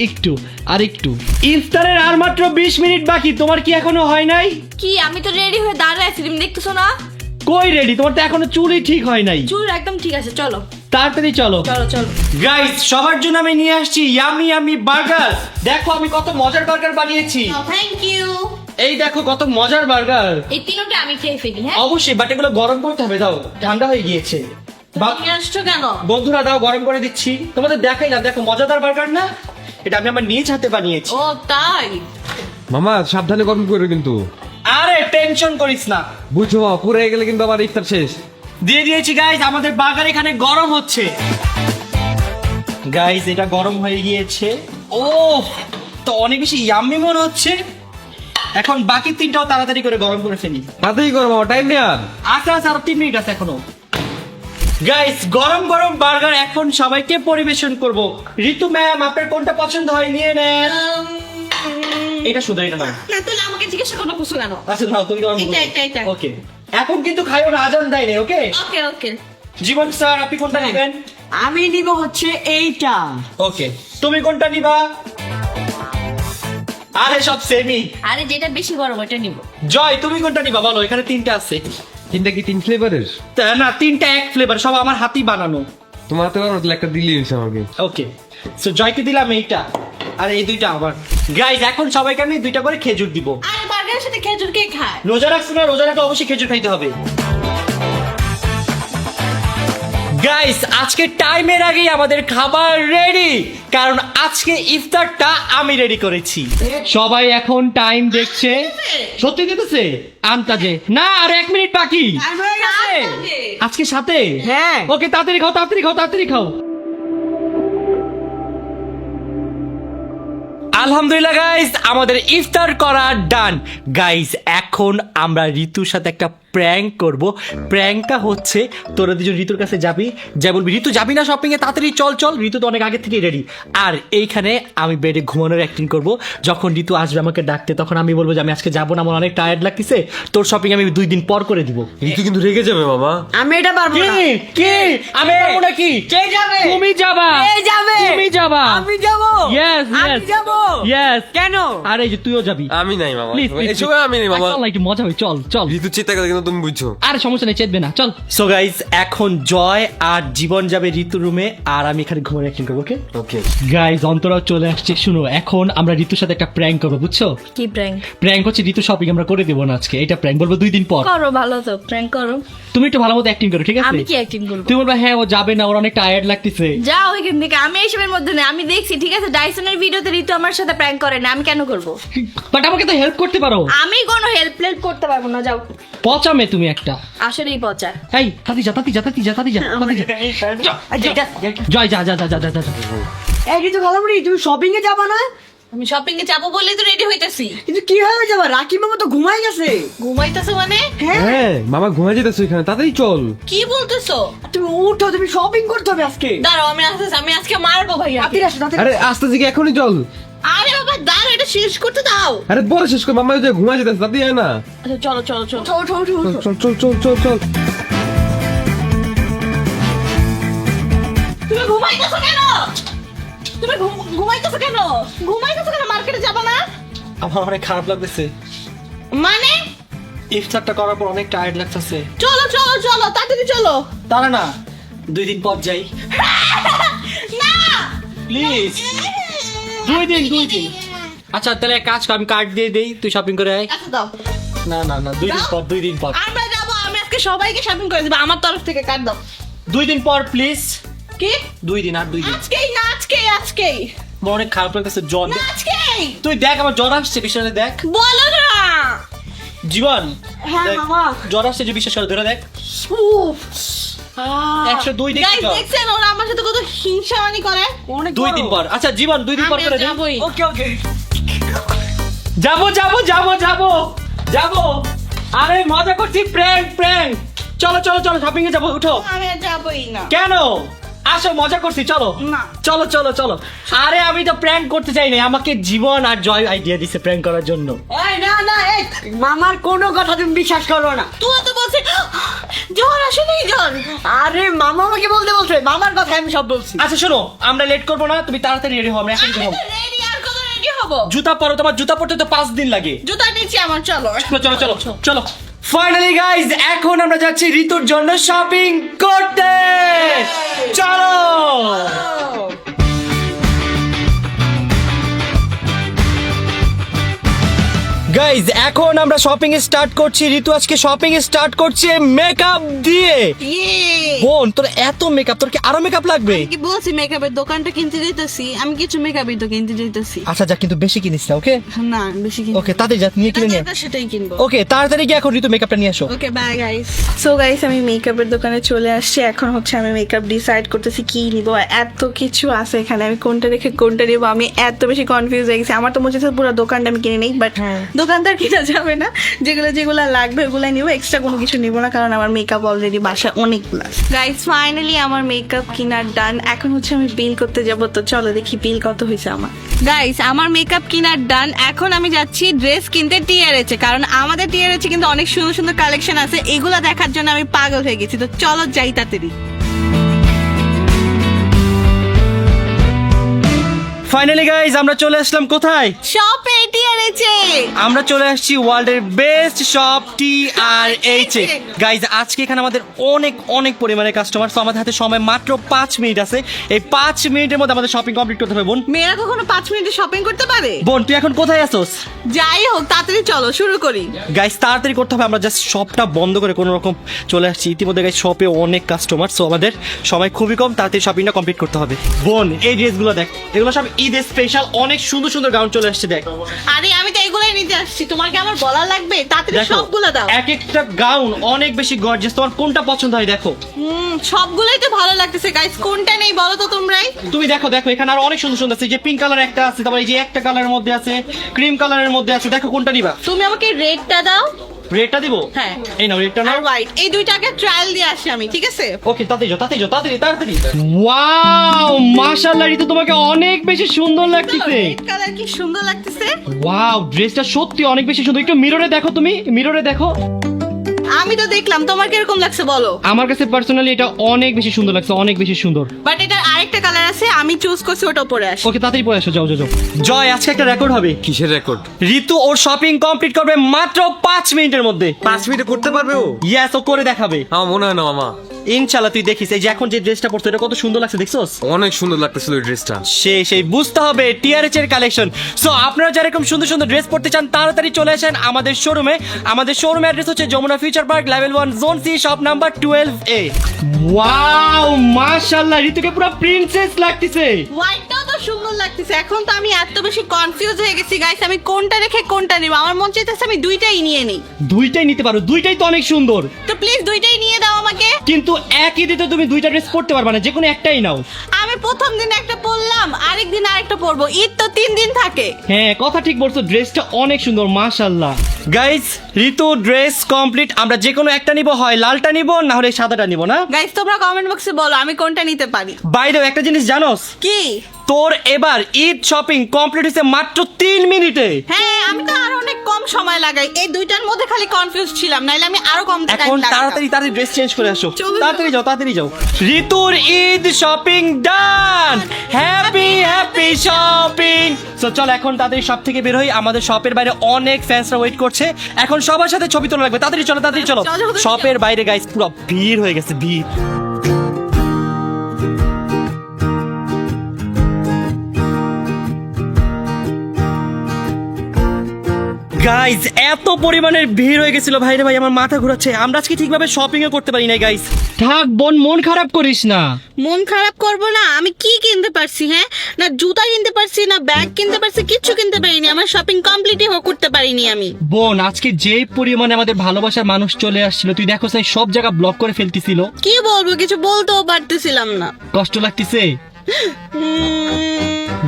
একটু ইফতারের আর মাত্র 20 মিনিট বাকি। তোমার কি এখনো হয় নাই? কি, আমি তো রেডি হয়ে দাঁড়ায় আছি, তুমি দেখতেছো না? কই রেডি? তোমার তো এখনো চুলই ঠিক হয় নাই। চুল একদম ঠিক আছে, চলো তাড়াতাড়ি চলো। চলো চলো। গাইস সবার জন্য আমি নিয়ে আসছি ইয়ামি ইয়ামি বার্গার। দেখো আমি কত মজার বার্গার বানিয়েছি। Thank you. এই দেখো কত মজার বার্গার। এই তিনটা আমি খেয়ে ফেলি। হ্যাঁ অবশ্যই, বাট এগুলো গরম করতে হবে, দাও ঠান্ডা হয়ে গিয়েছে। তুমি আসছো কেন? বন্ধুরা দাও, গরম করে দিচ্ছি। তোমাদের দেখাই না, দেখো মজাদার বার্গার না? এটা আমি আমার নিজ হাতে বানিয়েছি। ও তাই? মামা সাবধানে গরম করে কিন্তু। আরে টেনশন করিস না। বুঝছো মামা, পুরো গেলে কিন্তু আবার ইফতার শেষ। দিয়ে দিয়েছি গাইস, আমাদের বার্গার এখানে গরম হচ্ছে। গাইস এটা গরম হয়ে গিয়েছে। ও তো অনেক বেশি ইয়াম্মি মনে হচ্ছে। এখন বাকি 3টাও তাড়াতাড়ি করে গরম করে ফেলি। তাতেই করো মামা, টাইম নেই আর। আচ্ছা আরো 3 মিনিট আছে এখনো। গাইস গরম গরম বার্গার এখন সবাইকে পরিবেশন করব। ঋতু ম্যাম আপনার কোনটা পছন্দ হয় নিয়ে নেন। এটা শুধু এটা না। না তাহলে আমাকে জিজ্ঞাসা করো কিছু কেন? আচ্ছা নাও তুমি গরম এটা। ওকে এখন কিন্তু খাইও না, আজান দেয় না। ওকে ওকে ওকে। জীবন স্যার আপনি কোনটা নেবেন? আমি নিব হচ্ছে এইটা। ওকে তুমি কোনটা নিবা? আরে সব সেমই। আরে যেটা বেশি গরম ওটা নিব। জয় তুমি কোনটা নিবা বলো, এখানে তিনটা আছে। তিনটা কি 3 ফ্লেভারের? না তিনটা এক ফ্লেভার, সব আমার হাতেই বানানো। তোমার তো আর একটা দিলি হইছে আমাকে। ওকে সো জয়কে দিলাম এইটা, আর এই দুইটা আমার। গাইজ এখন সবাইকে আমি দুইটা করে খেজুর দিব। আর বার্গারের সাথে খেজুর কে খায়? রোজা রাখছো না, রোজা রাখলে অবশ্যই খেজুর খাইতে হবে। গাইস আজকে টাইমের আগেই আমাদের খাবার রেডি, কারণ আজকে ইফতারটা আমি রেডি করেছি। সবাই এখন টাইম দেখছে। সত্যি দিতেছে আন্তাজে না, আর 1 মিনিট বাকি। আজকে সাথে হ্যাঁ। ওকে তাড়াতাড়ি খাও, তাড়াতাড়ি খাও, তাড়াতাড়ি খাও। আলহামদুলিল্লাহ গাইস, আমাদের ইফতার করা ডান। গাইস এখন আমরা ঋতুর সাথে একটা প্র্যাঙ্ক করব। প্র্যাঙ্কটা হচ্ছে তোরা দুজন ঋতুর কাছে যাবি, যা বলবি ঋতু যাবি না শপিং এ, তাড়াতাড়ি চল চল। ঋতু তো অনেক আগে থেকেই রেডি। আর এইখানে আমি বেডে ঘুমানোর অ্যাক্টিং করব। যখন ঋতু আসবে আমাকে ডাকতে, তখন আমি বলবো যে আমি আজকে যাবো না, আমার অনেক টায়ার্ড লাগতেছে, তোর শপিং আমি 2 দিন পর করে দিব। ঋতু কিন্তু রেগে যাবে মামা। আমি এটা পারবো না। কি আমি পারবো নাকি? কে যাবে? তুমি যাবা। কে যাবে? তুমি যাবা। আমি যাবো। Yes, আমি yes. যাবো। Yes. কেন? আরে এই যে তুইও যাবি। আমি নাই মামা, Please, please, এই সময় আমি নাই মামা। চল না, একটু মজা হয়, চল চল। ঋতু চিন্তা করে কিন্তু তুমি বুঝছো। আরে সমস্যা নেই, চেতবে না, চল। সো গাইস এখন জয় আর জীবন যাবে ঋতু রুমে, আর আমি এখানে ঘুমানোর অ্যাক্টিং করবো। ওকে ওকে গাইস অন্তরাও চলে আসছে। শুনো, এখন আমরা ঋতুর সাথে একটা প্র্যাঙ্ক করবো, বুঝছো? কি প্র্যাঙ্ক? প্র্যাঙ্ক হচ্ছে ঋতু শপিং আমরা করে দেবো না আজকে, এটা প্র্যাঙ্ক বলবো 2 দিন পর। করো, ভালো তো প্র্যাঙ্ক করো। তুমি একটু ভালো মতো অ্যাক্টিং করো, ঠিক আছে? আমি কি অ্যাক্টিং করব? তুমি বলবা হ্যাঁ ও যাবে না, ওর অনেক টায়ার্ড লাগতেছে। যাও এখান থেকে, আমি এইসবের মধ্যে নেই। আমি দেখছি, ঠিক আছে, ডাইসনের ভিডিওতে ঋতু আমার সাথে প্র্যাঙ্ক করে না, আমি কেন করব? বাট আমাকে তো হেল্প করতে পারো। আমি কোনো হেল্প করতে পারবো না, যাও। পচামে তুমি একটা। আসলেই পচা। এই তাতি যা, তাতি যা, তাতি যা, তাতি যা, তাতি যা। জয় যা যা যা যা যা যা। এই ঋতু খালামুড়ি, তুমি শপিং এ যাবা না? আমি শপিং এ যাবো বলেই তো রেডি হইতেছি। কিন্তু কিভাবে যাবা? রাকিব মামা তো ঘুমাই গেছে। ঘুমাইতেছো মানে? হ্যাঁ মামা ঘুমাই যেতেছো এখানে, তাড়াতাড়ি চল। কি বলতেছো? তুমি উঠো, তুমি শপিং করতে হবে আজকে। দাঁড়াও, আমি আসতেছি, আমি আজকে মারবো ভাইয়া। তাড়াতাড়ি আসো, তাড়াতাড়ি। আরে আস্তে থেকে এখনই চল। আরে বাবা দাঁড়াও, এটা শেষ করতে দাও। আরে বড় শেষ করে মামা ওই যে ঘুমাই যেতেছে, তাড়াতাড়ি আয় না। আচ্ছা চলো চলো চলো। ওঠো, ওঠো, ওঠো, ওঠো। চল চল চল চল চল। তুমি ঘুমাইতেছো কেন? তুমি ঘুমাইতেছো কেন? ঘুমাইতেছো কেন? মার্কেটে যাবা না? আমার অনেক খারাপ লাগতেছে, মানে? ইফতারটা করার পর অনেক টায়ার্ড লাগতেছে। চলো চলো চলো, তাড়াতাড়ি চলো। দাঁড়া না, 2 দিন পর যাই না প্লিজ। 2 দিন। আচ্ছা তাহলে এক কাজ কর, আমি কার্ড দিয়ে দেই, তুই শপিং করে আয়। আচ্ছা দাও। না না না, 2 দিন পর, 2 দিন পর, আমরা যাবো, আমি আজকে সবাইকে শপিং করে দেবো আমার তরফ থেকে, কাট দাও। 2 দিন পর প্লিজ। কি? 2 দিন, আর 2 দিন। আজকেই না, আজকেই আমার অনেক খারাপ লাগতেছে, জ্বর। না, আজকেই তুই দেখ আমার জ্বর আসছে, বিশ্বাস দেখ। বলো না। জীবন হ্যাঁ, দেখ, মামা। জ্বর আসছে যে, বিশ্বাস করে ধরে দেখ। 102 দিন গাইস দেখছেন ওরা আমার সাথে কত হিংসামানি করে? অনেক 2 দিন পর। আচ্ছা জীবন 2 দিন পর আমি করে দে। যাবোই। ওকে, ওকে। যাবো যাবো যাবো যাবো যাবো। আরে মজা করছি, প্র্যাঙ্ক। চলো চলো চলো, শপিং এ যাবো, উঠো। আমি আর যাবোই না। কেন? আসো, মজা করছি, চলো। না। চলো চলো চলো। আরে আমি তো প্র্যাঙ্ক করতে চাই না, আমাকে জীবন আর জয় আইডিয়া দিছে প্র্যাঙ্ক করার জন্য। এই না না, এই মামার কোনো কথা তুমি বিশ্বাস করো না। তুই তো বলছিস জ্বর আসলেই জ্বর। আরে মামা আমাকে বলতে মামার কথা আমি সব বলছি। আচ্ছা শোনো, আমরা লেট করবো না, তুমি তাড়াতাড়ি রেডি হও, আমরা এখন যাবো। রেডি আর কত রেডি হবো? জুতা পরো, তোমার জুতা পরতে তো 5 দিন লাগে। জুতা নিচ্ছি আমার, চলো। চলো চলো চলো চলো। ফাইনালি গাইজ এখন আমরা যাচ্ছি ঋতুর জন্য শপিং করতে। চলো। গাইজ এখন আমরা শপিং এ স্টার্ট করছি। ঋতু আজকে শপিং এ স্টার্ট করছে মেকআপ দিয়ে। বোন তোর এত মেকআপ, তোর কি আরো মেকআপ লাগবে? কি বলছি, মেকআপের দোকানটা কিনতে যেতেছি আমি, কিছু মেকআপই তো কিনতে যেতেছি। আচ্ছা যা, কিন্তু বেশি কিনিস না, ওকে? না বেশি কিনতে, ওকে তাড়াতাড়ি যা, নিয়ে কিনে নিয়ে। সেটাই কিনবো। ওকে তাড়াতাড়ি গিয়ে এখন ঋতু মেকআপটা নিয়ে আসো। Okay bye guys. So guys আমি মেকআপের দোকানে চলে আসছি। এখন হচ্ছে আমি মেকআপ ডিসাইড করতেছি কি নিব। এত কিছু আছে এখানে, আমি কোনটা রেখে কোনটা নিব, আমি এত বেশি কনফিউজ হয়ে গেছি। আমার তো মনে হচ্ছে পুরো দোকানটা আমি কিনে নেই, বাট দোকানদার কিনা যাবে না। যেগুলো লাগবে ওগুলাই নিব, এক্সট্রা কোনো কিছু নিব না, কারণ আমার মেকআপ অলরেডি বাসায় অনেকগুলো। গাইস ফাইনালি আমার মেকআপ কিনার ডান। এখন হচ্ছে আমি বিল করতে যাব, তো চলো দেখি বিল কত হয়েছে আমার। গাইস আমার মেকআপ কিনার ডান। এখন আমি যাচ্ছি ড্রেস কিনতে টিআরএচে, কারণ আমাদের টিআরএচে কিন্তু অনেক সুন্দর সুন্দর কালেকশন আছে, এগুলো দেখার জন্য আমি পাগল হয়ে গেছি। তো চলো যাই তাড়াতাড়ি। ফাইনালি গাইজ আমরা চলে আসলাম কোথায়? শপ এটি এনেছে। আমরা চলে আসছি ওয়ার্ল্ডের বেস্ট শপ TRH এ। গাইজ আজকে এখানে আমাদের অনেক অনেক পরিমাণে কাস্টমার, তো আমাদের হাতে সময় মাত্র 5 মিনিট আছে। এই 5 মিনিটের মধ্যে আমাদের শপিং কমপ্লিট করতে হবে। বোন মেয়েরা কখনো 5 মিনিটে শপিং করতে পারে? বোন তুই এখন কোথায় আসোস? যাই হোক, তাড়াতাড়ি চলো শুরু করি। গাইজ তাড়াতাড়ি করতে হবে, আমরা জাস্ট শপটা বন্ধ করে কোনো রকম চলে আসছি। ইতিমধ্যে গাইজ শপে অনেক কাস্টমার, সো আমাদের সময় খুবই কম, তাড়াতাড়ি শপিংটা কমপ্লিট করতে হবে। বোন এই ড্রেসগুলো দেখ, এগুলো সব ঈদ স্পেশাল, অনেক সুন্দর সুন্দর গাউন চলে আসছে দেখ। আরে আমি তো এগুলাই নিতে আসছি, তোমার কি আমার বলা লাগবে? তাড়াতাড়ি দেখো সবগুলো দাও। এক একটা গাউন অনেক বেশি গর্জিয়াস, তোমার কোনটা পছন্দ হয় দেখো। সবগুলোই তো ভালো লাগতেছে গাইস, কোনটা নেই বলো তো তোমরাই। তুমি দেখো দেখো এখানে আর অনেক সুন্দর সুন্দর আছে, যে পিঙ্ক কালার একটা আছে, তারপর এই যে একটা কালারের মধ্যে আছে, ক্রিম কালারের মধ্যে আছে, দেখো কোনটা নিবা। তুমি আমাকে রেডটা দাও। রেডটা দিব? হ্যাঁ। এই নাও রেডটা আর নাও। হোয়াইট, এই দুইটাকে ট্রায়াল দিয়ে আসি আমি, ঠিক আছে? ওকে তাড়াতাড়ি যাও তাড়াতাড়ি যাও তাড়াতাড়ি তাড়াতাড়ি। ওয়াও মাশাআল্লাহ ঋতু, তোমাকে অনেক বেশি সুন্দর লাগতেছে। রেড কালার কি সুন্দর লাগতেছে। ওয়াও ড্রেসটা সত্যি অনেক বেশি সুন্দর, একটু মিররে দেখো, তুমি মিররে দেখো। আমি তো দেখলাম, তোমার কিরকম লাগছে বলো? আমার কাছে পার্সোনালি এটা অনেক বেশি সুন্দর লাগছে, অনেক বেশি সুন্দর। বাট এটার আরেকটা কালার আছে, আমি চুজ করছি ওটা পরে আসি। ওকে তাড়াতাড়ি পরে আসো, যাও যাও যাও। জয় আজকে একটা রেকর্ড হবে। কিসের রেকর্ড? ঋতু ওর শপিং কমপ্লিট করবে মাত্র 5 মিনিটের মধ্যে। 5 মিনিটে করতে পারবে ও? ইয়েস, ও করে দেখাবে আমার মনে হয় না মামা। ইনশাআল্লাহ, তুই দেখিস। এই যে এখন যে ড্রেসটা পরছো এটা কত সুন্দর লাগছে দেখছস? অনেক সুন্দর লাগতেছিল ওই ড্রেসটা। সেই বুঝতে হবে TRH এর কালেকশন। সো আপনারা যারা এরকম সুন্দর সুন্দর ড্রেস পরতে চান তাড়াতাড়ি চলে আসেন আমাদের শোরুমে। আমাদের শোরুম অ্যাড্রেস হচ্ছে Jamuna Future Park level 1 zone C shop number 12A। Wow মাশাআল্লাহ ঋতুকে পুরো প্রিন্সেস লাগতেছে। হোয়াইটটাও তো সুন্দর লাগতেছে। এখন তো আমি এত বেশি কনফিউজ হয়ে গেছি গাইস, আমি কোনটা রেখে কোনটা নিব। আমার মন চাইতেছে আমি দুইটাই নিয়ে নিই। দুইটাই নিতে পারো, দুইটাই তো অনেক সুন্দর। তো প্লিজ দুইটাই নিয়ে দাও আমাকে। কিন্তু একই দিতে তুমি দুইটা ড্রেস পরতে পারবে না, যে কোনো একটাই নাও। আমি প্রথম দিন একটা পরলাম, আরেক দিন আরেকটা পরবো। ঈদ তো 3 দিন থাকে। হ্যাঁ কথা ঠিক বলছো, ড্রেসটা অনেক সুন্দর মাশাআল্লাহ। গাইস ঋতু ড্রেস কমপ্লিট, আমরা যে কোনো একটা নিব, হয় লালটা নিব না হলে সাদাটা নিব না। গাইস তোমরা কমেন্ট বক্সে বলো আমি কোনটা নিতে পারি। বাই দ্য ওয়ে একটা জিনিস জানোস? কি? তোর এবার ঈদ শপিং কমপ্লিট হয়েছে মাত্র 3 মিনিটে। হ্যাঁ আমি তো আরো অনেক কম সময় লাগাই, এই দুইটার মধ্যে খালি কনফিউজ ছিলাম, নাইলে আমি আরো কম টাইম এখন লাগাতাম। তাড়াতাড়ি তাড়াতাড়ি ড্রেস চেঞ্জ করে আসো, চলো, তাড়াতাড়ি যাও তাড়াতাড়ি যাও। ঋতুর ঈদ শপিং ডান, হ্যাপি হ্যাপি শপিং। সো চল এখন তাড়াতাড়ি শপ থেকে বের হই, আমাদের শপের বাইরে অনেক ফ্যান্সরা ওয়েট করছে, এখন সবার সাথে ছবি তোলা লাগবে। তাড়াতাড়ি চলো তাড়াতাড়ি চলো। চলো, চলো। শপের বাইরে গাইস পুরো ভিড় হয়ে গেছে, ভিড়। গাইজ এত পরিমাণের ভিড় হয়ে গেছিল ভাই রে ভাই, আমার মাথা ঘোরাচ্ছে। আমরা আজকে ঠিকভাবে শপিং ও করতে পারি নাই গাইজ। থাক বোন, মন খারাপ করিস না। মন খারাপ করব না? আমি কি কিনতে পারছি? হ্যাঁ, না জুতা কিনতে পারছি, না ব্যাগ কিনতে পারছি, কিচ্ছু কিনতে পারিনি। আমার শপিং কমপ্লিটই করতে পারিনি আমি। বোন আজকে যে পরিমাণে আমাদের ভালোবাসার মানুষ চলে আসছিল, তুই দেখো সেই সব জায়গা ব্লক করে ফেলতেছিল। কি বলবো, কিছু বলতেও পারতেছিলাম না। কষ্ট লাগতেছে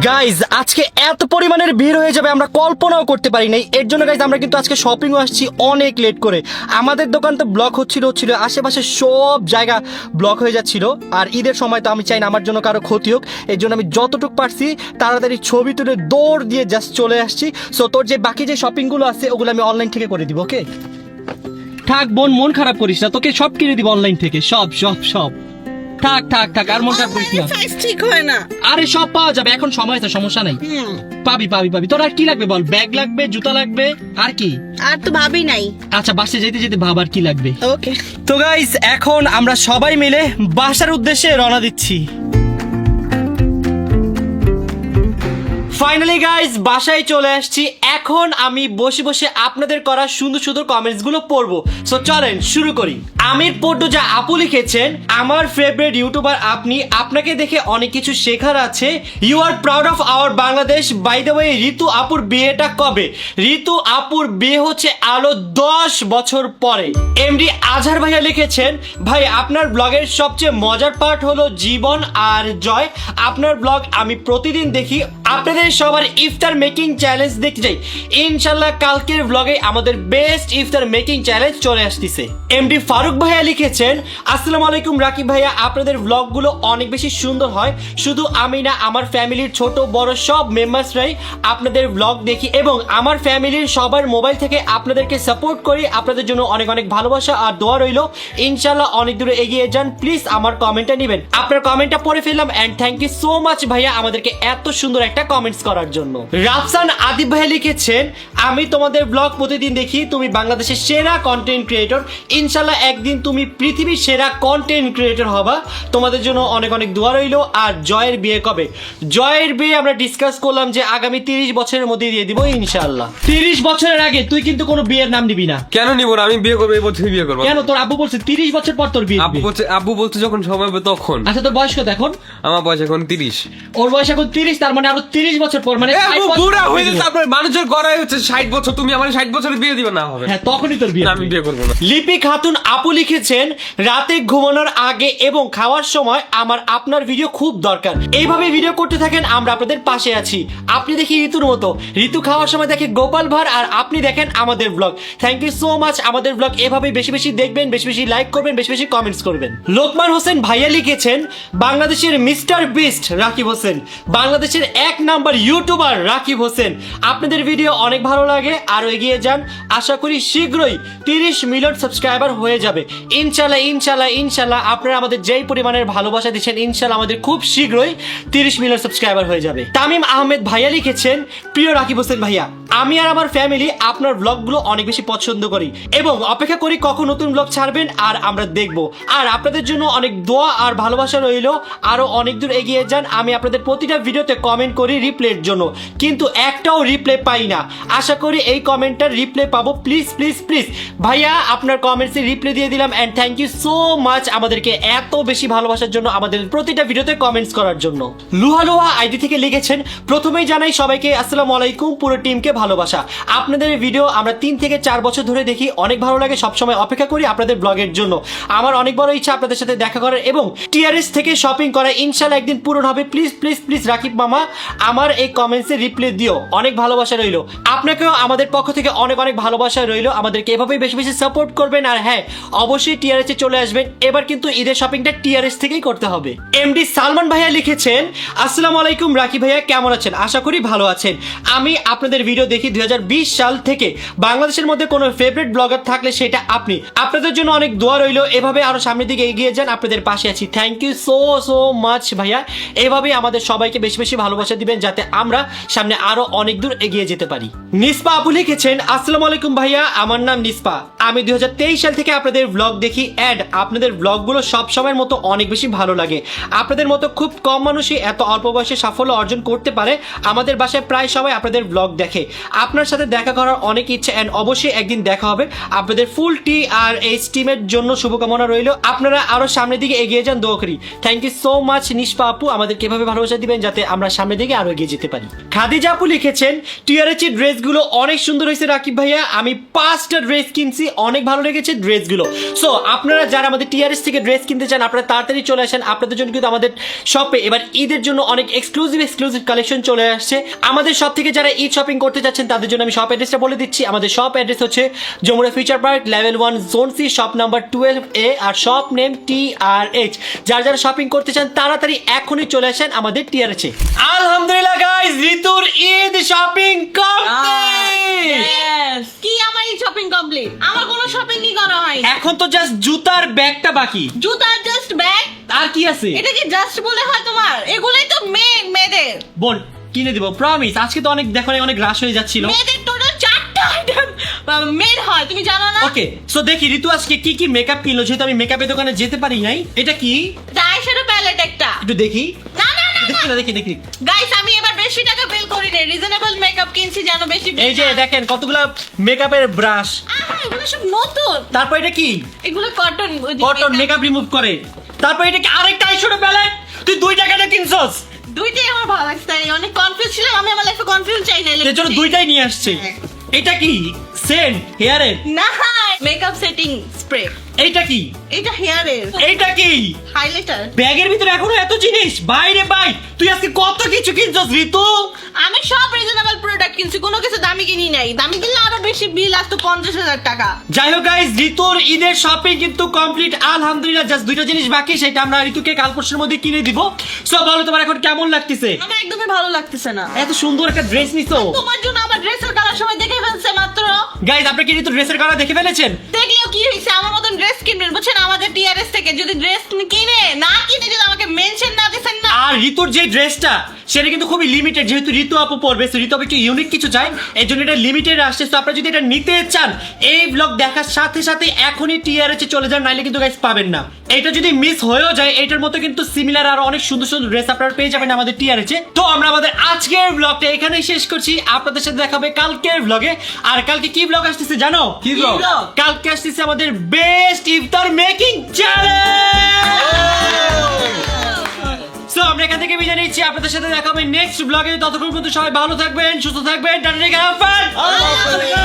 গাইজ। আজকে এত পরিমাণের ভিড় হয়ে যাবে আমরা কল্পনাও করতে পারি নাই। এর জন্য গাইজ আমরা কিন্তু আজকে শপিংও আসছি অনেক লেট করে। আমাদের দোকান তো ব্লক হচ্ছিল, আশেপাশে সব জায়গা ব্লক হয়ে যাচ্ছিল। আর ঈদের সময় তো আমি চাই না আমার জন্য কারো ক্ষতি হোক, এর জন্য আমি যতটুকু পারছি তাড়াতাড়ি ছবি তুলে দৌড় দিয়ে জাস্ট চলে আসছি। সো তোর যে বাকি যে শপিংগুলো আছে ওগুলো আমি অনলাইন থেকে করে দিব, ওকে? থাক বোন, মন খারাপ করিস না, তোকে সব কিনে দিব অনলাইন থেকে, সব সব সব। থাক থাক থাক, আর মন খারাপ করিস না। সাইজ ঠিক হয় না। আরে সব পাওয়া যাবে, এখন সময় আছে, সমস্যা নাই। পাবি পাবি পাবি। তোর আর কি লাগবে বল? ব্যাগ লাগবে, জুতা লাগবে, আর কি? আর তো ভাবি নাই। আচ্ছা বাসে যেতে যেতে ভাব আর কি লাগবে। ওকে। তো গাইস এখন আমরা সবাই মিলে বাসার উদ্দেশ্যে রওনা দিচ্ছি। ফাইনালি গাইস বাসায় চলে আসছি। এখন আমি বসে বসে আপনাদের করা সুন্দর সুন্দর কমেন্টস গুলো পড়বো। সো চলেন শুরু করি। আমির পড্ডু যা আপু লিখেছেন, আমার ফেভারিট ইউটিউবার আপনি, আপনাকে দেখে অনেক কিছু শেখার আছে। You are proud of our Bangladesh. By the way Ritu আপুর বিয়েটা কবে? ঋতু আপুর বিয়ে হচ্ছে আলো 10 বছর পরে। এমডি আজহার ভাইয়া লিখেছেন, ভাই আপনার ব্লগের সবচেয়ে মজার পার্ট হলো জীবন আর জয়। আপনার ব্লগ আমি প্রতিদিন দেখি। আপনাদের আপনাদের সবার ইফতার মেকিং চ্যালেঞ্জ দেখতে চাই। ইনশাল্লাহ কালকের ব্লগে আমাদের বেস্ট ইফতার মেকিং চ্যালেঞ্জ চলে আসতেছে। এমডি ফারুক ভাইয়া লিখেছেন, আসসালামু আলাইকুম রাকিব ভাইয়া, আপনাদের ব্লগগুলো অনেক বেশি সুন্দর হয়। শুধু আমি না, আমার ফ্যামিলির ছোট বড় সব মেম্বার্সরাই আপনাদের ব্লগ দেখি এবং আমার ফ্যামিলির সবার মোবাইল থেকে আপনাদেরকে সাপোর্ট করি। আপনাদের জন্য অনেক অনেক ভালোবাসা আর দোয়া রইল। ইনশাল্লাহ অনেক দূরে এগিয়ে যান। প্লিজ আমার কমেন্টটা নেবেন। আপনার কমেন্টটা পড়ে ফেললাম and thank you so much ভাইয়া আমাদেরকে এত সুন্দর একটা কমেন্টস করার জন্য। রাফসান আদিব ভাইয়া লিখেছেন, আমি তোমাদের ব্লগ প্রতিদিন দেখি, তুমি বাংলাদেশের সেরা কন্টেন্ট ক্রিয়েটর। ইনশাল্লাহ একদিন তুমি পৃথিবীর সেরা কন্টেন্ট ক্রিয়েটর হবা। তোমাদের জন্য অনেক অনেক দোয়া রইল। আর জয়ের বিয়ে কবে? জয়ের বিয়ে আমরা ডিসকাস করলাম যে আগামী 30 বছরের মধ্যে দিয়ে দিব ইনশাল্লাহ। 30 বছরের আগে তুই কিন্তু কোনো বিয়ের নাম নিবি না। কেন নিব না? আমি বিয়ে করবো, এই বছরই বিয়ে করবো। কেন? তোর আব্বু বলছে 30 বছর পর তোর বিয়ে দিবে। আব্বু বলতে যখন সময় হবে তখন। আচ্ছা তোর বয়স কত এখন? আমার বয়স এখন 30। ওর বয়স এখন 30, তার মানে আরো 30 বছর পর, মানে 60 বছর বুড়া হয়ে যাচ্ছে। আপনার মানুষের গড়াই হচ্ছে 60 বছর। তুমি আমার 60 বছরের বিয়ে দিবে না? হবে হ্যাঁ, তখনই তোর বিয়ে। না, আমি বিয়ে করবো না। লিপি খাতুন আপু লিখেছেন, রাতে ঘুমানোর আগে এবং খাওয়ার সময় আমার আপনার ভিডিও খুব দরকার। এইভাবে ভিডিও করতে থাকেন, আমরা আপনাদের পাশে আছি। আপনি দেখি ঋতুর মতো, ঋতু খাওয়ার সময় দেখে গোপাল ভাঁড়, আর আপনি দেখেন আমাদের vlog. Thank you so much. আমাদের ব্লগ এভাবে বেশি বেশি দেখবেন, বেশি বেশি লাইক করবেন, বেশি বেশি কমেন্টস করবেন। লোকমান হোসেন ভাইয়া লিখেছেন, বাংলাদেশের মিস্টার বিস্ট রাকিব হোসেন, বাংলাদেশের 1 নাম্বার ইউটিউবার রাকিব হোসেন। আপনাদের ভিডিও অনেক ভালো লাগে, আরো এগিয়ে যান। আশা করি শীঘ্রই 30 মিলিয়ন সাবস্ক্রাইবার হয়ে যাবে ইনশাল্লাহ ইনশাল্লাহ ইনশাল্লাহ। আপনারা আমাদের যেই পরিমাণের ভালোবাসা দিচ্ছেন, ইনশাল্লাহ আমাদের খুব শীঘ্রই 30 মিলিয়ন সাবস্ক্রাইবার হয়ে যাবে। তামিম আহমেদ ভাইয়া লিখেছেন, প্রিয় রাকিব হোসেন ভাইয়া, আমি আর আমার ফ্যামিলি আপনার ব্লগগুলো অনেক বেশি পছন্দ করি এবং অপেক্ষা করি কখন নতুন ব্লগ ছাড়বেন আর আমরা দেখব। আর আপনাদের জন্য অনেক দোয়া আর ভালোবাসা রইল। আরো অনেক দূর এগিয়ে যান। আমি আপনাদের প্রতিটা ভিডিওতে কমেন্ট করি রিপ্লাইয়ের জন্য, কিন্তু একটাও রিপ্লাই পাই না। আশা করি এই কমেন্টটার রিপ্লাই পাবো। প্লিজ প্লিজ প্লিজ ভাইয়া, আপনার কমেন্টসে রিপ্লাই দিয়ে দিলাম and thank you so much আমাদেরকে এত বেশি ভালোবাসার জন্য, আমাদের প্রতিটা ভিডিওতে কমেন্টস করার জন্য। লুহা লোহা আইডি থেকে লিখেছেন, প্রথমেই জানাই সবাইকে আসসালামু আলাইকুম, পুরো টিমকে ভালোবাসা। আপনাদের ভিডিও আমরা 3 থেকে 4 বছর ধরে দেখি, অনেক ভালো লাগে। সবসময় অপেক্ষা করি আপনাদের ব্লগের জন্য। আমার অনেক বড় ইচ্ছা আপনাদের সাথে দেখা করার এবং টিআরএস থেকে শপিং করা। ইনশাল্লাহ একদিন পূরণ হবে। প্লিজ প্লিজ প্লিজ রাকিব মামা, আমার এই কমেন্টসে রিপ্লাই দিও। অনেক ভালোবাসা রইল। আপনাকেও আমাদের পক্ষ থেকে অনেক অনেক ভালোবাসা রইল। আমাদেরকে এভাবেই বেশি বেশি সাপোর্ট করবেন। আর হ্যাঁ, অবশ্যই টিআরএস এ চলে আসবেন। এবার কিন্তু ঈদের শপিংটা টিআরএস থেকেই করতে হবে। এমডি সালমান ভাইয়া লিখেছেন, আসসালামু আলাইকুম রাকিব ভাইয়া, কেমন আছেন? আশা করি ভালো আছেন। আমি আপনাদের ভিডিও দেখি 2020 সাল থেকে। বাংলাদেশের মধ্যে কোনো ফেভারিট ব্লগার থাকলে সেটা আপনি। আপনাদের জন্য অনেক দোয়া রইল। এভাবে আরো সামনের দিকে এগিয়ে যান, আপনাদের পাশে আছি। Thank you so so much ভাইয়া। এভাবেই আমাদের সবাইকে বেশি বেশি ভালোবাসা দিবেন, যাতে আমরা সামনে আরো অনেক দূর এগিয়ে যেতে পারি। নিসপা আপু লিখেছেন, আসসালামু আলাইকুম ভাইয়া, আমার নাম নিসপা। আমি 2023 সাল থেকে আপনাদের ব্লগ দেখি অ্যাড আপনাদের ব্লগগুলো সব সময়ের মতো অনেক বেশি ভালো লাগে। আপনাদের মতো খুব কম মানুষই এত অল্প বয়সে সাফল্য অর্জন করতে পারে। আমাদের বাসায় প্রায় সবাই আপনাদের ব্লগ দেখে। আপনার সাথে দেখা করার অনেক ইচ্ছে অ্যান্ড অবশ্যই একদিন দেখা হবে। আপনাদের ফুল টি আর এইচ টিমের জন্য শুভকামনা রইল। আপনারা আরো সামনের দিকে এগিয়ে যান, দোয়া করি। থ্যাংক ইউ সো মাচ নিষ্পা আপু, আমাদেরকে এভাবে ভালোবাসা দিবেন যাতে আমরা সামনের দিকে আরো এগিয়ে যেতে পারি। খাদিজা আপু লিখেছেন, টিআরএচ এর ড্রেসগুলো অনেক সুন্দর হয়েছে রাকিব ভাইয়া। আমি 5টা ড্রেস কিনছি, অনেক ভালো লেগেছে ড্রেসগুলো। সো আপনারা যারা আমাদের টিআরএস থেকে ড্রেস কিনতে চান, আপনারা তাড়াতাড়ি চলে আসেন। আপনাদের জন্য কিন্তু আমাদের শপে এবার ঈদের জন্য অনেক এক্সক্লুসিভ কালেকশন চলে আসছে। আমাদের শপ থেকে যারা ঈদ শপিং করতে যাচ্ছেন তাদের জন্য আমি শপ অ্যাড্রেসটা বলে দিচ্ছি। আমাদের শপ অ্যাড্রেস হচ্ছে Jamuna Future Park, level 1 zone C, shop number 12A, আর শপ নেম TRH। যারা যারা শপিং করতে চান তাড়াতাড়ি এখনই চলে আসেন আমাদের টিআরএচ এ। আলহামদুলিল্লাহ গাইস, ঋতুর ঈদ শপিং কমপ্লিট। কি আমার এই শপিং কমপ্লিট? আমার কোনো শপিংই করা হয়। এখন তো জাস্ট জুতার ব্যাগটা বাকি। জুতার জাস্ট ব্যাগ? আর কি আছে? এটা কি জাস্ট বলে হয় তোমার? এগুলোই তো মেয়েদের। বোন কিনে দিব, প্রমিস। আজকে তো অনেক দেখো অনেক রাশ হয়ে যাচ্ছিল। মেয়েদের টোটাল 4টা আইটেম মেড হয়, তুমি জানো না? ওকে, সো দেখি ঋতু আজকে কি কি মেকআপ কিনলো, যেহেতু আমি মেকআপের দোকানে যেতে পারি নাই। এটা কি? আইশ্যাডো প্যালেট একটা। একটু দেখি। না না না দেখি না, দেখি দেখি। গাইস, আমি এবার বেশি টাকা বিল করি না, রিজনেবল মেকআপ কিনছি যেন বেশি। এই যে দেখেন কতগুলা মেকআপের ব্রাশ। এগুলো সব নতুন। তারপর এটা কি? এগুলো কটন। কটন মেকআপ রিমুভ করে। তারপর এটা কি? আরেকটা আইশ্যাডো প্যালেট। তুই 2 টাকাটা কিনছস? দুইটাই আমার ভালো লাগছে, তাই অনেক কনফিউজ ছিলাম। আমি আমার লাইফে কনফিউজ চাই না। এর জন্য 2টাই নিয়ে আসছে। এটা কি? সেন্ট হেয়ারের? না, মেকআপ সেটিং স্প্রে। এইটা কি? এটা হেয়ারের এইটা কি? হাইলাইটার। ব্যাগের ভিতরে এখনো এত জিনিস, বাইরে ভাই তুই আজকে কত কিছু কিনছস ঋতু। আমি সব রিজনেবল প্রোডাক্ট কিনছি, কোনো কিছু দামি কিনি নাই। দামি কিনলে আরো বেশি বিল আসতো, 50,000 টাকা। যাই হোক গাইস, ঋতুর ঈদের শপিং কিন্তু কমপ্লিট আলহামদুলিল্লাহ। জাস্ট দুইটা জিনিস বাকি, সেটা আমরা ঋতুকে কাল পরশুর মধ্যে কিনে দিব। সো বলো তোমার এখন কেমন লাগতেছে? আমার একদমই ভালো লাগতেছে না। এত সুন্দর একটা ড্রেস নিছো। তোমার জন্য আমার ড্রেসের কালার সময় দেখে ফেলছে মাত্র। গাইস আপনি কি ঋতুর ড্রেসের কালার দেখে ফেলেছেন? দেখলেও কি হয়েছে, আমার মতন ড্রেস কিনবেন বুঝছেন আমাদের টিআরএস থেকে। যদি ড্রেস কিনে না কিনে যদি আমাকে মেনশন না দিছেন না। আর ঋতুর যে ড্রেসটা সেটা কিন্তু খুবই লিমিটেড, যেহেতু ঋতু আপু পরবে, ঋতু আপু একটু ইউনিক কিছু চাই, এই জন্য এটা লিমিটেড আসছে। তো আপনারা যদি এটা নিতে চান এই ব্লগ দেখার সাথে সাথে এখনই টিআরএস এ চলে যান, নাইলে কিন্তু গাইস পাবেন না। এটা যদি মিস হয়েও যায়, এটার মতো কিন্তু সিমিলার আর অনেক সুন্দর সুন্দর ড্রেস আপনারা পেয়ে যাবেন আমাদের টিআরএস এ। তো আমরা আমাদের আজকের ব্লগটা এখানেই শেষ করছি, আপনাদের সাথে দেখা হবে কালকের ব্লগে। আর কালকে কি ব্লগ আসতেছে জানো? কি vlog? কালকে আসতেছে আমাদের বেস্ট ইফতার মেকিং চ্যালেঞ্জ। সো আমরা এখান থেকে বিদায় নিচ্ছি, আপনাদের সাথে দেখা হবে নেক্সট ব্লগে। ততক্ষণ পর্যন্ত সবাই ভালো থাকবেন, সুস্থ থাকবেন, টাটা।